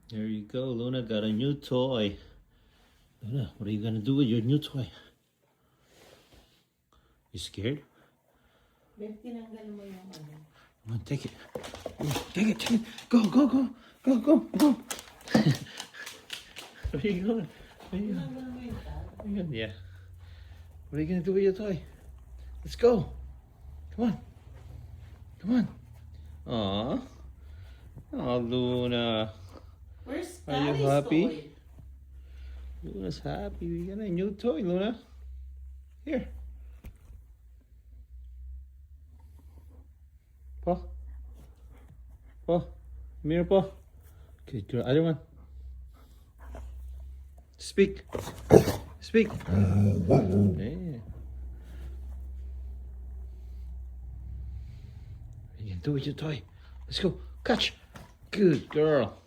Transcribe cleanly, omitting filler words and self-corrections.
There you go, Luna got a new toy. Luna, what are you gonna do with your new toy? You scared? Babe, tinanggal mo yung ano. Come on, take it. Take it, take it. Go, go, go. Go, go, go. Where are you going? Where are you going? Tinanggal mo yung tag. Where are you going? Yeah. What are you gonna do with your toy? Let's go. Come on. Come on. Aw. Oh, Luna. Where's Are you Kali's happy? toy? Luna's happy. We got a new toy, Luna. Here. Paw. Paw. Come here, Paw. Good girl. Other one. Speak. Speak. Yeah. What are you gonna do with your toy? Let's go. Catch. Good girl.